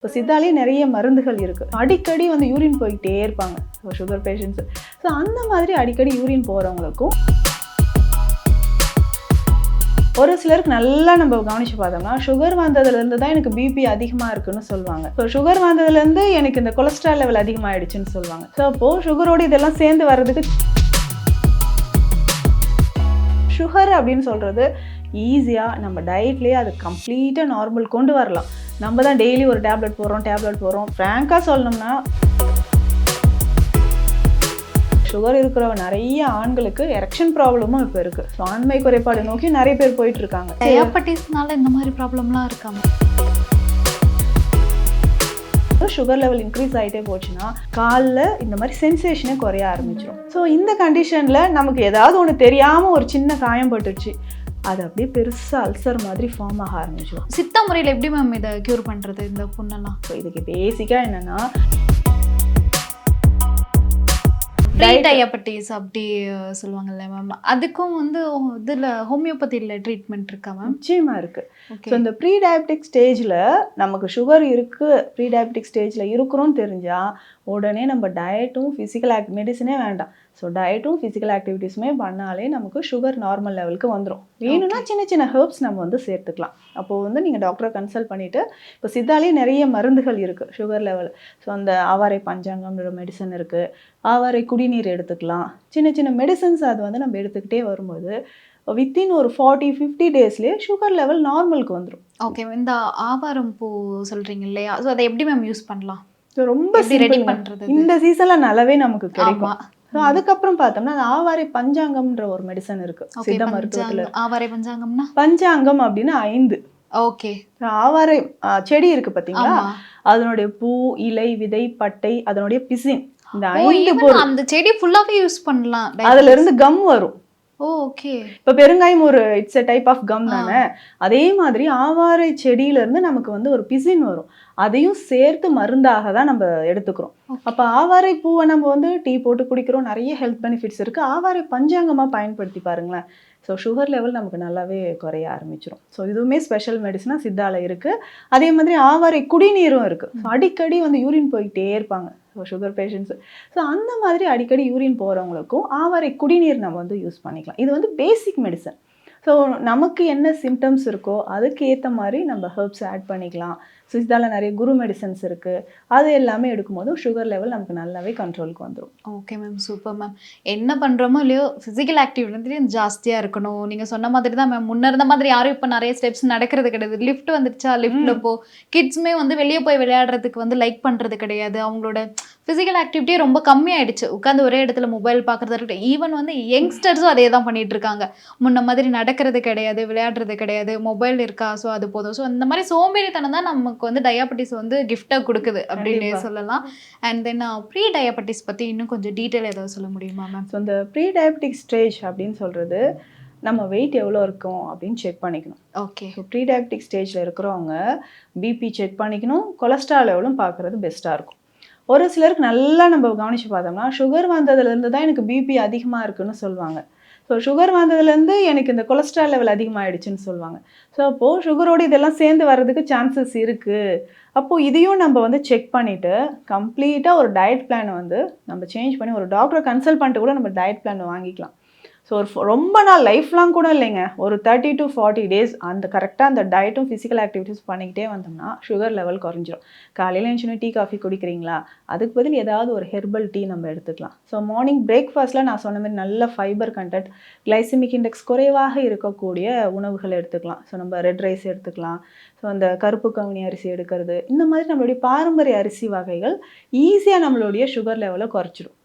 இப்போ சித்தாலே நிறைய மருந்துகள் இருக்குது. அடிக்கடி வந்து யூரின் போய்கிட்டே இருப்பாங்க சுகர் பேஷண்ட்ஸு. ஸோ அந்த மாதிரி அடிக்கடி யூரின் போகிறவங்களுக்கும் ஒரு சிலருக்கு நல்லா நம்ம கவனித்து பார்த்தோம்னா சுகர் வந்ததுலேருந்து தான் எனக்கு பிபி அதிகமாக இருக்குன்னு சொல்லுவாங்க. ஸோ சுகர் வந்ததுலேருந்து எனக்கு இந்த கொலஸ்ட்ரால் லெவல் அதிகமாகிடுச்சுன்னு சொல்லுவாங்க. ஸோ அப்போது சுகரோடு இதெல்லாம் சேர்ந்து வர்றதுக்கு சுகர் அப்படின்னு சொல்கிறது ஈஸியாக நம்ம டயட்லேயே அது கம்ப்ளீட்டாக நார்மல் கொண்டு வரலாம். நம்ம தான் டெய்லி ஒரு டேப்லெட் போடுறோம். ஃப்ராங்காக சொல்லணும்னா சுகர் இருக்கிற நிறைய ஆண்களுக்கு எரெக்ஷன் ப்ராப்ளமும் இப்போ இருக்குது. ஸோ ஆண்மை குறைபாடு நோக்கி நிறைய பேர் போயிட்டு இருக்காங்க. டயாபெட்டிஸ்னால இந்த மாதிரி ப்ராப்ளம்லாம் இருக்காங்க. சுகர் லெவல் இன்க்ரீஸ் ஆகிட்டே போச்சுன்னா காலில் இந்த மாதிரி சென்சேஷனே குறைய ஆரம்பிச்சிடும். ஸோ இந்த கண்டிஷனில் நமக்கு ஏதாவது ஒன்று தெரியாமல் ஒரு சின்ன காயம் பட்டுருச்சு, அது அப்படியே பெருசாக அல்சர் மாதிரி ஃபார்ம் ஆக ஆரம்பிச்சிடும். சித்த முறையில் எப்படி மேம் இதை க்யூர் பண்ணுறது இந்த புண்ணெல்லாம்? ஸோ இதுக்கு பேசிக்காக என்னென்னா டயாபெட்டிஸ் அப்படி சொல்லுவாங்கல்ல மேம், அதுக்கும் வந்து இதில் ஹோமியோபதியில் ட்ரீட்மெண்ட் இருக்கா மேம்? நிச்சயமாக இருக்குது. ஸோ இந்த ப்ரீ டயபெட்டிக் ஸ்டேஜில் நமக்கு சுகர் இருக்குது, ப்ரீ டயபெட்டிக் ஸ்டேஜில் இருக்கிறோன்னு தெரிஞ்சால் உடனே நம்ம டயட்டும் ஃபிசிக்கல் மெடிசனே வேண்டாம். ஸோ டயட்டும் ஃபிசிக்கல் ஆக்டிவிட்டீஸுமே பண்ணாலே நமக்கு சுகர் நார்மல் லெவலுக்கு வந்துடும். வேணும்னா சின்ன சின்ன ஹெர்ப்ஸ் நம்ம வந்து சேர்த்துக்கலாம். அப்போது வந்து நீங்கள் டாக்டரை கன்சல்ட் பண்ணிவிட்டு, இப்போ சித்தாலே நிறைய மருந்துகள் இருக்குது சுகர் லெவல். ஸோ அந்த ஆவாரை பஞ்சாங்கம்ன்ற மெடிசன் இருக்குது, ஆவாரை குடிநீர் எடுத்துக்கலாம். சின்ன சின்ன மெடிசன்ஸ் அது வந்து நம்ம எடுத்துக்கிட்டே வரும்போது வித்தின் ஒரு 40-50 டேஸ்லேயே சுகர் லெவல் நார்மலுக்கு வந்துடும். ஓகே, இந்த ஆவாரம் பூ சொல்கிறீங்க இல்லையா, ஸோ அதை எப்படி மேம் யூஸ் பண்ணலாம்? ஸோ ரொம்ப ரெடி பண்ணுறது இந்த சீசனில் நல்லாவே நமக்கு கிடைக்கும். ஸோ அதுக்கப்புறம் பார்த்தோம்னா ஆவாரை பஞ்சாங்கம்ன்ற ஒரு மெடிசன் இருக்குது சித்த மருத்துவத்தில். ஆவாரை பஞ்சாங்கம்னா பஞ்சாங்கம் அப்படின்னு 5. ஓகே. ஆவாரை செடி இருக்குது பார்த்தீங்களா, அதனுடைய பூ, இலை, விதை, பட்டை, அதனுடைய பிசின், இந்த 5 பொருள். அந்த செடி ஃபுல்லாகவே யூஸ் பண்ணலாம். அதுல இருந்து கம் வரும். ஓகே. இப்போ பெருங்காயம் ஒரு it's a type of gum தானே, அதே மாதிரி ஆவாரை செடியிலேருந்து நமக்கு வந்து ஒரு பிசின் வரும். அதையும் சேர்த்து மருந்தாக தான் நம்ம எடுத்துக்கிறோம். அப்போ ஆவாரை பூவை நம்ம வந்து டீ போட்டு குடிக்கிறோம், நிறைய ஹெல்த் பெனிஃபிட்ஸ் இருக்குது. ஆவாரை பஞ்சாங்கமாக பயன்படுத்தி பாருங்களேன். ஸோ சுகர் லெவல் நமக்கு நல்லாவே குறைய ஆரம்பிச்சிடும். ஸோ இதுவுமே ஸ்பெஷல் மெடிசனாக சித்தால இருக்குது. அதே மாதிரி ஆவாரை குடிநீரும் இருக்குது. ஸோ அடிக்கடி வந்து யூரின் போய்கிட்டே இருப்பாங்க சுகர் பேஷண்ட்ஸு. ஸோ அந்த மாதிரி அடிக்கடி யூரின் போகிறவங்களுக்கும் ஆவாரை குடிநீர் நம்ம வந்து யூஸ் பண்ணிக்கலாம். இது வந்து பேசிக் மெடிசன். ஸோ நமக்கு என்ன சிம்டம்ஸ் இருக்கோ அதுக்கு ஏற்ற மாதிரி நம்ம ஹெர்ப்ஸ் ஆட் பண்ணிக்கலாம். ஸோ இதால் நிறைய குரு மெடிசன்ஸ் இருக்குது, அது எல்லாமே எடுக்கும்போது சுகர் லெவல் நமக்கு நல்லாவே கண்ட்ரோலுக்கு வந்துடும். Okay ma'am, super ma'am. என்ன பண்ணுறோமோ இல்லையோ ஃபிசிக்கல் ஆக்டிவிட்டி ஜாஸ்தியாக இருக்கணும். நீங்கள் சொன்ன மாதிரி தான் மேம், முன்ன இருந்த மாதிரி யாரும் இப்போ நிறைய ஸ்டெப்ஸ் நடக்கிறது கிடையாது. லிஃப்ட் வந்துடுச்சா, லிஃப்ட்டில் போ. கிட்ஸுமே வந்து வெளியே போய் விளையாடுறதுக்கு வந்து லைக் பண்ணுறது கிடையாது. அவங்களோட ஃபிசிக்கல் ஆக்டிவிட்டியே ரொம்ப கம்மியாயிடுச்சு. உட்காந்து ஒரே இடத்துல மொபைல் பார்க்குறது இருக்கட்டும். ஈவன் வந்து யங்ஸ்டர்ஸும் அதே தான் பண்ணிட்டு இருக்காங்க. முன்ன மாதிரி நடக்கிறது கிடையாது, விளையாடுறது கிடையாது, மொபைல் இருக்கா, ஸோ அது போதும். ஸோ இந்த மாதிரி சோம்பேறித்தனம் தான் நமக்கு வந்து டயாபெட்டிஸ் வந்து கிஃப்டாக கொடுக்குது அப்படின்னு சொல்லலாம். அண்ட் தென் ப்ரீ டயாபெட்டிஸ் பற்றி இன்னும் கொஞ்சம் டீட்டெயில் ஏதாவது சொல்ல முடியுமா மேம்? ஸோ இந்த ப்ரீ டயபெட்டிக் ஸ்டேஜ் அப்படின்னு சொல்கிறது நம்ம வெயிட் எவ்வளோ இருக்கும் அப்படின்னு செக் பண்ணிக்கணும். ஓகே. ஸோ ப்ரீ டயபெட்டிக் ஸ்டேஜில் இருக்கிறவங்க பிபி செக் பண்ணிக்கணும், கொலஸ்ட்ரால் லெவலும் பார்க்குறது பெஸ்ட்டாக இருக்கும். ஒரு சிலருக்கு நல்லா நம்ம கவனித்து பார்த்தோம்னா சுகர் வந்ததுலேருந்து தான் எனக்கு பிபி அதிகமாக இருக்குன்னு சொல்லுவாங்க. ஸோ சுகர் வந்ததுலேருந்து எனக்கு இந்த கொலஸ்ட்ரால் லெவல் அதிகமாகிடுச்சுன்னு சொல்லுவாங்க. ஸோ அப்போது சுகரோடு இதெல்லாம் சேர்ந்து வர்றதுக்கு சான்சஸ் இருக்குது. அப்போது இதையும் நம்ம வந்து செக் பண்ணிவிட்டு கம்ப்ளீட்டாக ஒரு டயட் பிளானை வந்து நம்ம சேஞ்ச் பண்ணி ஒரு டாக்டரை கன்சல்ட் பண்ணிட்டு கூட நம்ம டயட் பிளான் வாங்கிக்கலாம். ஸோ ஒரு ரொம்ப நாள் லைஃப் லாங் கூட இல்லைங்க, ஒரு 30 to 40 days அந்த கரெக்டாக அந்த டயட்டும் ஃபிசிக்கல் ஆக்டிவிட்டீஸ் பண்ணிக்கிட்டே வந்தோம்னா சுகர் லெவல் குறைஞ்சிரும். காலையில் எழுந்துச்சுன்னா டீ காஃபி குடிக்கிறீங்களா, அதுக்கு பதில் ஏதாவது ஒரு ஹெர்பல் டீ நம்ம எடுத்துக்கலாம். ஸோ மார்னிங் பிரேக்ஃபாஸ்ட்டில் நான் சொன்ன மாதிரி நல்ல ஃபைபர் கண்டென்ட், கிளைசிமிக் இண்டெக்ஸ் குறைவாக இருக்கக்கூடிய உணவுகள் எடுத்துக்கலாம். ஸோ நம்ம ரெட் ரைஸ் எடுத்துக்கலாம். ஸோ அந்த கருப்பு கவுனி அரிசி எடுக்கிறது, இந்த மாதிரி நம்மளுடைய பாரம்பரிய அரிசி வகைகள் ஈஸியாக நம்மளுடைய சுகர் லெவலை குறைச்சிடும்.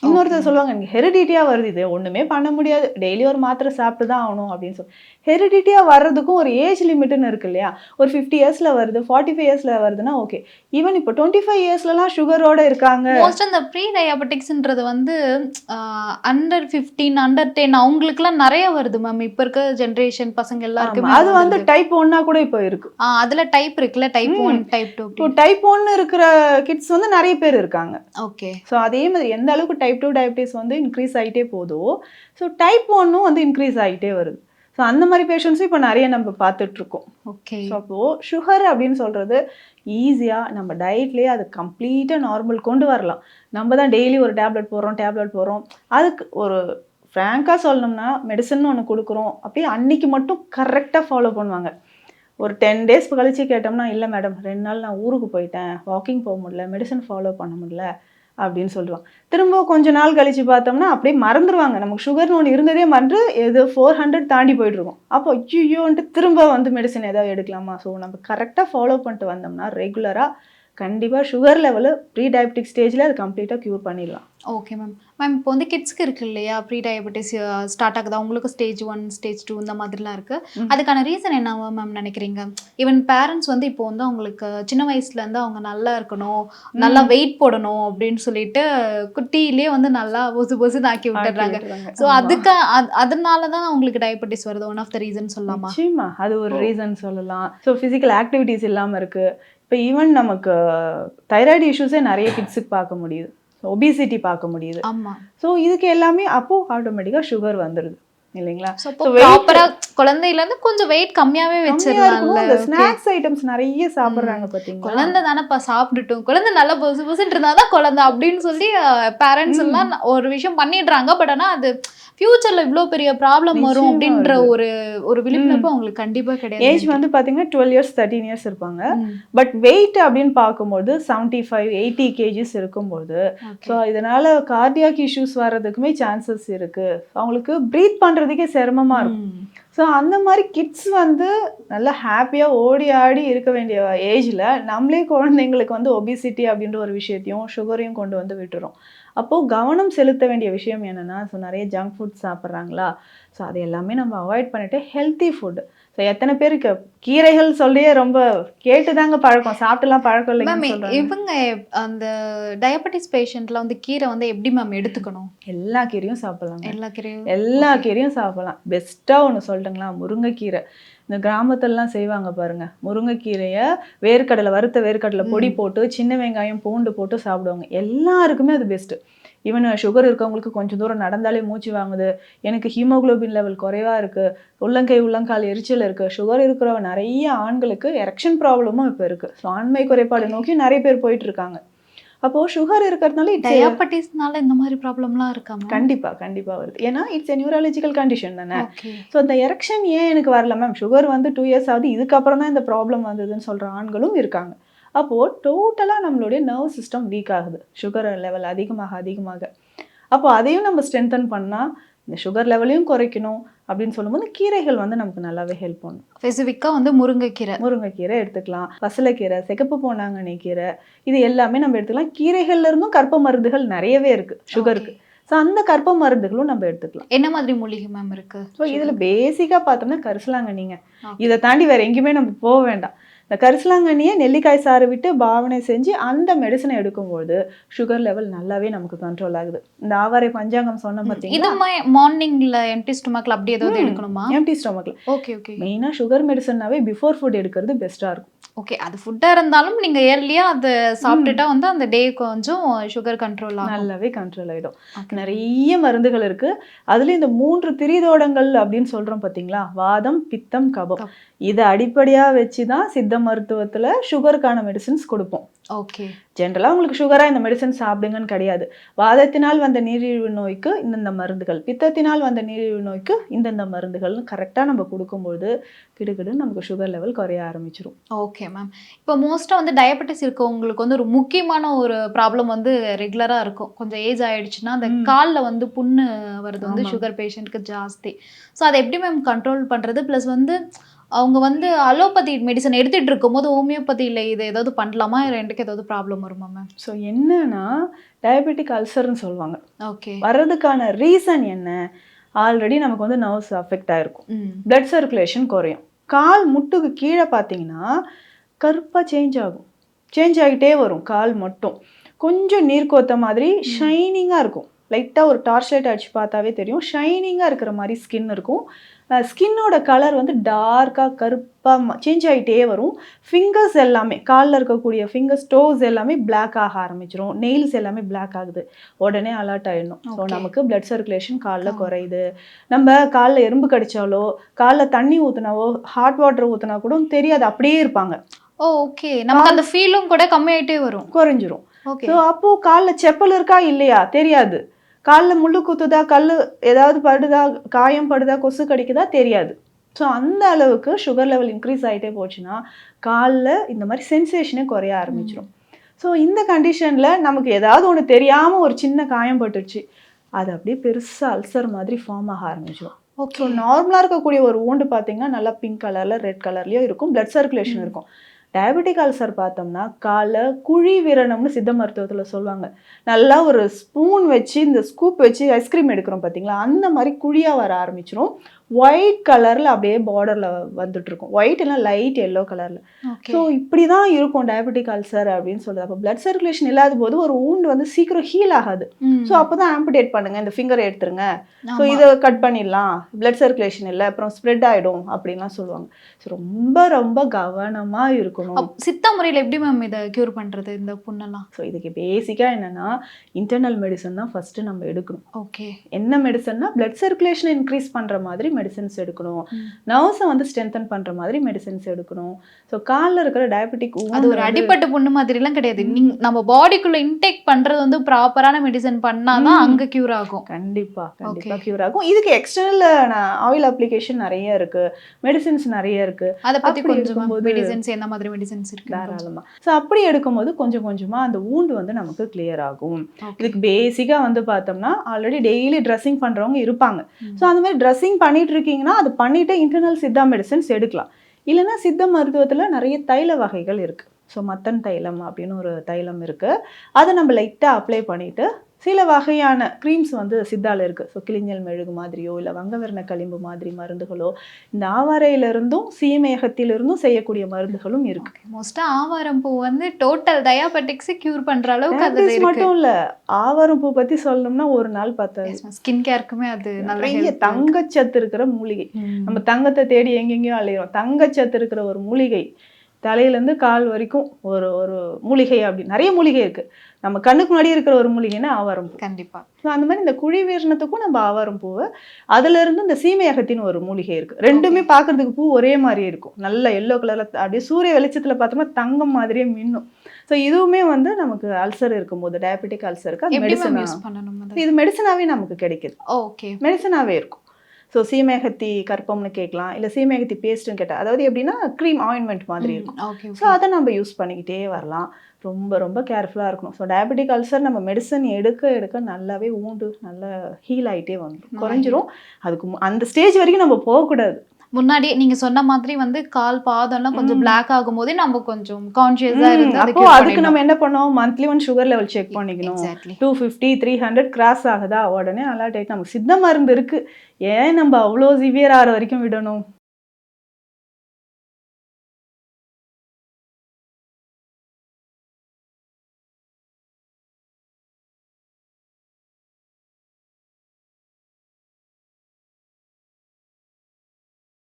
இன்னொருத்தர் சொல்லுவாங்க எனக்கு ஹெரிடிட்டியாக வருது, இது ஒன்றுமே பண்ண முடியாது, டெய்லி ஒரு மாத்திரை சாப்பிட்டு தான் ஆகணும் அப்படின்னு சொல்லி. ஹெரிடிட்டியாக வர்றதுக்கும் ஒரு ஏஜ் லிமிட்டுன்னு இருக்கு இல்லையா. ஒரு 50 yearsல வருது, 45 yearsல வருதுன்னா ஓகே. ஈவன் இப்போ 25 yearsலலாம் சுகரோடு இருக்காங்க. மோஸ்ட் அந்த ப்ரீ டயாபெட்டிக்ஸ்ன்றது வந்து அண்டர் 15, அண்டர் 10 அவங்களுக்குலாம் நிறைய வருது மேம். இப்போ இருக்க ஜென்ரேஷன் பசங்க எல்லாருக்குமே அது வந்து டைப் 1 கூட இப்போ இருக்கு. அதில் டைப் இருக்குல்ல, டைப் 1, டைப் 2. இப்போ டைப் 1 இருக்கிற கிட்ஸ் வந்து நிறைய பேர் இருக்காங்க. ஓகே. ஸோ அதே மாதிரி எந்த அளவுக்கு டைப் 2 டயபிட்டிஸ் வந்து இன்க்ரீஸ் ஆகிட்டே போதோ, ஸோ டைப் 1 வந்து இன்க்ரீஸ் ஆகிட்டே வருது. ஸோ அந்த மாதிரி பேஷண்ட்ஸும் இப்போ நிறைய நம்ம பார்த்துட்ருக்கோம். ஓகே. ஸோ அப்போது சுகர் அப்படின்னு சொல்கிறது ஈஸியாக நம்ம டயட்லேயே அது கம்ப்ளீட்டாக நார்மல் கொண்டு வரலாம். நம்ம தான் டெய்லி ஒரு டேப்லெட் போடுறோம். அதுக்கு ஒரு ஃப்ராங்காக சொல்லணும்னா மெடிசன் ஒன்று கொடுக்குறோம், அப்படியே அன்னைக்கு மட்டும் கரெக்டாக ஃபாலோ பண்ணுவாங்க. ஒரு 10 டேஸ் கழிச்சு கேட்டோம்னா, இல்லை மேடம் 2 நாள் நான் ஊருக்கு போயிட்டேன், வாக்கிங் போக முடியல, மெடிசன் ஃபாலோ பண்ண முடியல அப்படின்னு சொல்லுவாங்க. திரும்ப கொஞ்ச நாள் கழிச்சு பார்த்தோம்னா அப்படியே மறந்துடுவாங்க. நமக்கு சுகர்னு ஒன்று இருந்ததே மறந்து எது 400 தாண்டி போயிட்டுருக்கோம். அப்போ ஐயோன்ட்டு திரும்ப வந்து மெடிசன் ஏதாவது எடுக்கலாமா? ஸோ நம்ம கரெக்டாக ஃபாலோ பண்ணிட்டு வந்தோம்னா ரெகுலராக கண்டிப்பாக சுகர் லெவலு ப்ரீ டயபெட்டிக் ஸ்டேஜில் அது கம்ப்ளீட்டாக க்யூர் பண்ணிடலாம். Okay ma'am. மேம் இப்போ வந்து கிட்ஸ்க்கு இருக்கு இல்லையா, ப்ரீ டயபெட்டிஸ் ஸ்டார்ட் ஆகுது, அவங்களுக்கு ஸ்டேஜ் 1 ஸ்டேஜ் 2 இந்த மாதிரிலாம் இருக்குது. அதுக்கான ரீசன் என்னவா மேம் நினைக்கிறீங்க? ஈவன் பேரண்ட்ஸ் வந்து இப்போ வந்து அவங்களுக்கு சின்ன வயசுலேருந்து அவங்க நல்லா இருக்கணும், நல்லா வெயிட் போடணும் அப்படின்னு சொல்லிட்டு குட்டியிலே வந்து நல்லா பொசு ஆக்கி விட்டுறாங்க. ஸோ அதுக்கு அதனால தான் அவங்களுக்கு டயபெட்டிஸ் வருது, ஒன் ஆஃப் த ரீசன் சொல்லலாமா? நிச்சயமா அது ஒரு ரீசன் சொல்லலாம். ஸோ ஃபிசிக்கல் ஆக்டிவிட்டீஸ் இல்லாமல் இருக்குது. இப்போ ஈவன் நமக்கு தைராய்டு இஷ்யூஸே நிறைய கிட்ஸுக்கு பார்க்க முடியுது, ஒபிசிட்டி பார்க்க முடியுது. ஆமாம். ஸோ இதுக்கு எல்லாமே அப்போது ஆட்டோமேட்டிக்காக சுகர் வந்துடுது இல்லைங்களா? ப்ராப்பரா குழந்தையில இருந்து கொஞ்சம் வெயிட் கம்மியாவே வச்சிரலாம்ல. இந்த ஸ்நாக்ஸ் ஐட்டம்ஸ் நிறைய சாப்பிடுறாங்க பாத்தீங்களா? குழந்தை தானப்பா சாப்பிட்டுட்டும், குழந்தை நல்லா பொசு பொசுன்னு இருந்தாதான் குழந்தை அப்படின்னு சொல்லி பேரண்ட்ஸ் எல்லாம் ஒரு விஷயம் பண்ணிடுறாங்க. பட் ஆனா அது ஃபியூச்சர்ல இவ்வளோ பெரிய ப்ராப்ளம் வரும் அப்படின்ற ஒரு விழிப்புணர்வு அவங்களுக்கு கண்டிப்பா கிடையாது. ஏஜ் வந்து பாத்தீங்கன்னா 12 இயர்ஸ் 13 இயர்ஸ் இருப்பாங்க. பட் வெயிட் அப்படின்னு பார்க்கும்போது 75-80 கேஜிஸ் இருக்கும்போது ஸோ இதனால கார்டியாக் இஷ்யூஸ் வர்றதுக்குமே சான்சஸ் இருக்கு. அவங்களுக்கு ப்ரீத் பண்றதுக்கே சிரமமா இருக்கும். ஸோ அந்த மாதிரி கிட்ஸ் வந்து நல்லா ஹாப்பியாக ஓடி ஆடி இருக்க வேண்டிய ஏஜில் நம்மளே குழந்தைங்களுக்கு வந்து ஒபிசிட்டி அப்படின்ற ஒரு விஷயத்தையும் சுகரையும் கொண்டு வந்து விட்டுறோம். அப்போது கவனம் செலுத்த வேண்டிய விஷயம் என்னென்னா, ஸோ நிறைய ஜங்க் ஃபுட் சாப்பிட்றாங்களா, ஸோ அது எல்லாமே நம்ம அவாய்ட் பண்ணிவிட்டு ஹெல்த்தி ஃபுட்டு. ஸோ எத்தனை பேருக்கு கீரைகள் சொல்லியே ரொம்ப கேட்டுதாங்க பழக்கம், சாப்பிட்டுலாம் பழக்கம் இல்லைங்க. இவங்க அந்த டயபெட்டிஸ் பேஷண்ட்லாம் வந்து கீரை வந்து எப்படி மேம் எடுத்துக்கணும்? எல்லா கீரையும் சாப்பிடலாம். எல்லா கீரையும் சாப்பிடலாம். பெஸ்ட்டாக ஒன்று சொல்லிட்டுங்களா, முருங்கைக்கீரை. இந்த கிராமத்துலலாம் செய்வாங்க பாருங்க, முருங்கைக்கீரையை வேர்க்கடலை, வறுத்த வேர்க்கடலை பொடி போட்டு சின்ன வெங்காயம் பூண்டு போட்டு சாப்பிடுவாங்க. எல்லாருக்குமே அது பெஸ்ட்டு. ஈவன் சுகர் இருக்கவங்களுக்கு கொஞ்சம் தூரம் நடந்தாலே மூச்சு வாங்குது, எனக்கு ஹீமோகுளோபின் லெவல் குறைவாக இருக்குது, உள்ளங்கை உள்ளங்கால் எரிச்சல் இருக்குது. சுகர் இருக்கிற நிறைய ஆண்களுக்கு எரெக்ஷன் ப்ராப்ளமும் இப்போ இருக்குது. ஸோ ஆண்மை குறைபாடு நோக்கி நிறைய பேர் போயிட்டு இருக்காங்க. அப்போது சுகர் இருக்கிறதுனால டயாபெட்டிஸ்னால இந்த மாதிரி ப்ராப்ளம்லாம் இருக்காங்க. கண்டிப்பாக வருது. ஏன்னா இட்ஸ் எ நியூரலாஜிக்கல் கண்டிஷன் தானே. ஸோ இந்த எரெக்ஷன் ஏன் எனக்கு வரல மேம், சுகர் வந்து 2 இயர்ஸ் ஆகுது, இதுக்கப்புறம் தான் இந்த ப்ராப்ளம் வந்ததுன்னு சொல்கிற ஆண்களும் இருக்காங்க. அப்போது டோட்டலாக நம்மளுடைய நர்வ் சிஸ்டம் வீக் ஆகுது சுகர் லெவல் அதிகமாக. அப்போ அதையும் நம்ம ஸ்ட்ரென்தன் பண்ணால் இந்த சுகர் லெவலையும் குறைக்கணும் அப்படின்னு சொல்லும்போது கீரைகள் வந்து நமக்கு நல்லாவே ஹெல்ப் பண்ணும். ஸ்பெசிஃபிக்காக வந்து முருங்கைக்கீரை எடுத்துக்கலாம், பசலைக்கீரை, சிகப்பு பொன்னாங்கண்ணி கீரை, இது எல்லாமே நம்ம எடுத்துக்கலாம். கீரைகள்ல இருந்தும் கற்ப மருந்துகள் நிறையவே இருக்குது சுகருக்கு. ஸோ அந்த கற்ப மருந்துகளும் நம்ம எடுத்துக்கலாம். என்ன மாதிரி மூலிகை மேம் இருக்குது? ஸோ இதில் பேசிக்காக பார்த்தோம்னா கரிசலாங்கண்ணிங்க. இதை தாண்டி வேறு எங்கேயுமே நம்ம போக வேண்டாம். இந்த கரிசலாங்கண்ணியை நெல்லிக்காய் சாறு விட்டு பாவனை செஞ்சு அந்த மெடிசனை எடுக்கும்போது சுகர் லெவல் நல்லாவே நமக்கு கண்ட்ரோல் ஆகுது. இந்த ஆவாரை பஞ்சாங்கம் சொன்ன பார்த்தீங்கன்னா, இது மார்னிங்ல எம்டி ஸ்டொமக்ல அப்படி ஏதாவது எடுக்கணுமா? எம்டி ஸ்டொமக்ல. ஓகே. மெயினாக சுகர் மெடிசன்னாவே பிஃபோர் ஃபுட் எடுக்கிறது பெஸ்ட்டாக இருக்கும். ஓகே, அது ஃபுட்டாக இருந்தாலும் நீங்கள் ஏர்லியாக அதை சாப்பிட்டுட்டா வந்து அந்த டே கொஞ்சம் சுகர் கண்ட்ரோல் நல்லாவே கண்ட்ரோல் ஆகிடும். நிறைய மருந்துகள் இருக்குது. அதுலேயும் இந்த 3 திரிதோடங்கள் அப்படின்னு சொல்கிறோம் பார்த்தீங்களா, வாதம், பித்தம், கபம், இதை அடிப்படையாக வச்சு தான் சித்த மருத்துவத்தில் சுகருக்கான மெடிசின்ஸ் கொடுப்போம். ஓகே. ஜென்ரலாக உங்களுக்கு சுகராக இந்த மெடிசன் சாப்பிடுங்கன்னு கிடையாது. வாதத்தினால் வந்த நீரிழிவு நோய்க்கு இந்தந்த மருந்துகள், பித்தத்தினால் வந்த நீரிழிவு நோய்க்கு இந்தந்த மருந்துகள்னு கரெக்டாக நம்ம கொடுக்கும்போது கிடுக்கிடுன்னு நமக்கு சுகர் லெவல் குறைய ஆரம்பிச்சிடும். Okay ma'am. இப்போ மோஸ்ட்டாக வந்து டயபெட்டிஸ் இருக்கவங்களுக்கு வந்து ஒரு முக்கியமான ஒரு ப்ராப்ளம் வந்து ரெகுலராக இருக்கும். கொஞ்சம் ஏஜ் ஆகிடுச்சுன்னா அந்த காலில் வந்து புண்ணு வருது வந்து சுகர் பேஷண்ட்டுக்கு ஜாஸ்தி. ஸோ அதை எப்படி மேம் கண்ட்ரோல் பண்ணுறது? ப்ளஸ் வந்து அவங்க வந்து அலோபதி மெடிசன் எடுத்துகிட்டு இருக்கும்போது ஹோமியோபதியில் இது ஏதாவது பண்ணலாமா, ரெண்டுக்கு ஏதாவது ப்ராப்ளம் வருமா மேம்? ஸோ என்னன்னா டயபெட்டிக் அல்சர்னு சொல்லுவாங்க. ஓகே. வர்றதுக்கான ரீசன் என்ன? ஆல்ரெடி நமக்கு வந்து நர்வ்ஸ் அஃபெக்ட் ஆகிருக்கும், பிளட் சர்க்குலேஷன் குறையும். கால் முட்டுக்கு கீழே பார்த்தீங்கன்னா கருப்பாக சேஞ்ச் ஆகிட்டே வரும். கால் மட்டும் கொஞ்சம் நீர் கோத்த மாதிரி ஷைனிங்காக இருக்கும். லைட்டாக ஒரு டார்ச் லைட் அடிச்சு பார்த்தாவே தெரியும், ஷைனிங்காக இருக்கிற மாதிரி ஸ்கின் இருக்கும். ஸ்கின்னோட கலர் வந்து டார்க்காக கருப்பாக சேஞ்ச் ஆகிட்டே வரும். ஃபிங்கர்ஸ் எல்லாமே, காலில் இருக்கக்கூடிய ஃபிங்கர்ஸ் டோஸ் எல்லாமே பிளாக் ஆக ஆரம்பிச்சிடும். நெயில்ஸ் எல்லாமே பிளாக் ஆகுது. உடனே அலர்ட் ஆகிடணும். ஸோ நமக்கு பிளட் சர்க்குலேஷன் காலில் குறையுது. நம்ம காலில் எறும்பு கடிச்சாலோ காலில் தண்ணி ஊற்றினாவோ ஹாட் வாட்டர் ஊற்றினா கூட தெரியாது, அப்படியே இருப்பாங்க. ஓகே. நமக்கு அந்த ஃபீலும் கூட கம்மியாயிட்டே வரும். குறைஞ்சிரும். ஓகே. ஸோ அப்போ கால்ல செப்பல் இருக்கா இல்லையா தெரியாது. கால்ல முள்ளு குத்துதா, கல்லு ஏதாவது படுதா, காயம் படுதா, கொசு கடிக்குதா தெரியாது. ஸோ அந்த அளவுக்கு சுகர் லெவல் இன்க்ரீஸ் ஆகிட்டே போச்சுன்னா காலில் இந்த மாதிரி சென்சேஷனே குறைய ஆரம்பிச்சிடும். ஸோ இந்த கண்டிஷனில் நமக்கு ஏதாவது ஒன்று தெரியாமல் ஒரு சின்ன காயம் பட்டுருச்சு, அது அப்படியே பெருசாக அல்சர் மாதிரி ஃபார்ம் ஆக ஆரம்பிச்சிடும். ஸோ நார்மலாக இருக்கக்கூடிய ஒரு wound பார்த்தீங்கன்னா நல்லா பிங்க் கலரில் ரெட் கலர்லேயும் இருக்கும், பிளட் சர்க்குலேஷன் இருக்கும். டயபெட்டிக் அல்சர் பார்த்தோம்னா காலை குழி விரணம்னு சித்த மருத்துவத்தில் சொல்லுவாங்க. நல்லா ஒரு ஸ்பூன் வச்சு இந்த ஸ்கூப் வச்சு ஐஸ்கிரீம் எடுக்கிறோம் பார்த்தீங்களா, அந்த மாதிரி குழியாக வர ஆரம்பிச்சிடும். ஒயிட் கலரில் அப்படியே பார்டரில் வந்துட்டு இருக்கும், ஒயிட் இல்லை லைட் எல்லோ கலரில். ஸோ இப்படி தான் இருக்கும் டயபெட்டிக் அல்சர் அப்படின்னு சொல்லுது. அப்போ பிளட் சர்க்குலேஷன் இல்லாத போது ஒரு wound வந்து சீக்கிரம் ஹீல் ஆகாது. ஸோ அப்போ தான் ஆம்புடேட் பண்ணுங்க, இந்த ஃபிங்கரை எடுத்துருங்க, ஸோ இதை கட் பண்ணிடலாம், பிளட் சர்க்குலேஷன் இல்லை அப்புறம் ஸ்ப்ரெட் ஆகிடும் அப்படின்லாம் சொல்லுவாங்க. ஸோ ரொம்ப ரொம்ப கவனமாக இருக்கணும். சித்த முறையில் எப்படி மேம் இதை க்யூர் பண்ணுறது இந்த புண்ணெல்லாம்? ஸோ இதுக்கு பேசிக்காக என்னென்னா இன்டர்னல் மெடிசன் தான் ஃபஸ்ட்டு நம்ம எடுக்கணும். ஓகே. என்ன மெடிசன்னா பிளட் சர்க்குலேஷனை இன்க்ரீஸ் பண்ணுற மாதிரி மெடிசன்ஸ் எடுக்கணும், நர்வ்ஸை வந்து ஸ்ட்ரென்தன் பண்ணுற மாதிரி மெடிசன்ஸ் எடுக்கணும். ஸோ காலில் இருக்கிற டயபெட்டிக் அது ஒரு அடிப்பட்ட புண்ணு மாதிரிலாம் கிடையாது. நம்ம பாடிக்குள்ளே இன்டேக் பண்ணுறது வந்து ப்ராப்பரான மெடிசன் பண்ணாதான் அங்கே க்யூர் ஆகும். கண்டிப்பாக க்யூர் ஆகும். இதுக்கு எக்ஸ்டர்னல் ஆயில் அப்ளிகேஷன் நிறைய இருக்குது, மெடிசன்ஸ் நிறைய இருக்குது. அதை பற்றி கொஞ்சம் மெடிசன்ஸ் என்ன மாதிரி மெடிசன்ஸ் இருக்கு தாராளமாக. ஸோ அப்படி எடுக்கும்போது கொஞ்சம் கொஞ்சமாக அந்த wound வந்து நமக்கு கிளியர் ஆகும். இதுக்கு பேசிக்காக வந்து பார்த்தோம்னா ஆல்ரெடி டெய்லி ட்ரெஸ்ஸிங் பண்ணுறவங்க இருப்பாங்க. ஸோ அந்த மாதிரி ட்ரெஸ்ஸிங் பண்ணிட்டு இருக்கீங்கன்னா அது பண்ணிட்டு இன்டர்னல் சித்தா மெடிசன்ஸ் எடுக்கலாம். இல்லைன்னா சித்த மருத்துவத்தில் நிறைய தைல வகைகள் இருக்குது. ஸோ மத்தன் தைலம் அப்படின்னு ஒரு தைலம் இருக்குது, அதை நம்ம லைட்டாக அப்ளை பண்ணிவிட்டு சில வகையான க்ரீம்ஸ் வந்து சித்தால இருக்குது. ஸோ கிளிஞ்சல் மெழுகு மாதிரியோ இல்லை வங்கவர்ண களிம்பு மாதிரி மருந்துகளோ, இந்த ஆவாரையிலிருந்தும் சீமையகத்திலிருந்தும் செய்யக்கூடிய மருந்துகளும் இருக்குது. மோஸ்ட்டாக ஆவாரம் பூ வந்து டோட்டல் டயாபெட்டிக்ஸை க்யூர் பண்ணுற அளவுக்கு அது மட்டும் இல்லை, ஆவாரம் பூ பற்றி சொல்லணும்னா ஒரு நாள் பத்தாது. ஸ்கின் கேருக்குமே அது நிறைய தங்கச்சத்து இருக்கிற மூலிகை. நம்ம தங்கத்தை தேடி எங்கெங்கேயும் அலையிறோம், தங்கச்சத்து இருக்கிற ஒரு மூலிகை. தலையிலேருந்து கால் வரைக்கும் ஒரு ஒரு மூலிகை, அப்படி நிறைய மூலிகை இருக்குது. நம்ம கண்ணுக்கு முன்னாடி இருக்கிற ஒரு மூலிகைன்னா ஆவாரம் பூ. கண்டிப்பாக. ஸோ அந்த மாதிரி இந்த குழி வீரணத்துக்கும் நம்ம ஆவாரம் பூவை, அதுலேருந்து இந்த சீமையகத்தின் ஒரு மூலிகை இருக்குது. ரெண்டுமே பார்க்குறதுக்கு பூ ஒரே மாதிரி இருக்கும், நல்ல எல்லோ கலரில் அப்படியே சூரிய வெளிச்சத்தில் பார்த்தோம்னா தங்கம் மாதிரியே மின்னும். ஸோ இதுவுமே வந்து நமக்கு அல்சர் இருக்கும்போது டயபெட்டிக் அல்சருக்கு அது மெடிசன் யூஸ் பண்ணணும். இது மெடிசனாகவே நமக்கு கிடைக்குது. ஓகே, மெடிசனாகவே இருக்கும். ஸோ சீமையகத்தி கற்பம்னு கேட்கலாம், இல்லை சீமையகத்தி பேஸ்ட்டுன்னு கேட்டால், அதாவது எப்படின்னா க்ரீம் ஆயின்மெண்ட் மாதிரி இருக்கும். ஸோ அதை நம்ம யூஸ் பண்ணிக்கிட்டே வரலாம். ரொம்ப ரொம்ப கேர்ஃபுல்லாக இருக்கணும். ஸோ டயபெட்டிக் அல்சர் நம்ம மெடிசன் எடுக்க எடுக்க நல்லாவே wound நல்லா ஹீல் ஆகிட்டே வந்துடும், குறைஞ்சிரும். அதுக்கு அந்த ஸ்டேஜ் வரைக்கும் நம்ம போகக்கூடாது. முன்னாடி நீங்க சொன்ன மாதிரி வந்து கால் பாதம்லாம் கொஞ்சம் பிளாக் ஆகும் போதே நம்ம கொஞ்சம் கான்ஷியஸா இருந்து அப்போ அதுக்கு நம்ம என்ன பண்ணோம், monthly one sugar level check பண்ணிக்கணும். 250 300 கிராஸ் ஆகுதா உடனே அலர்ட் ஆகிட்டு நமக்கு சித்த மருந்து இருக்கு, ஏன் நம்ம அவ்வளோ சிவியர் ஆகிற வரைக்கும் விடணும்.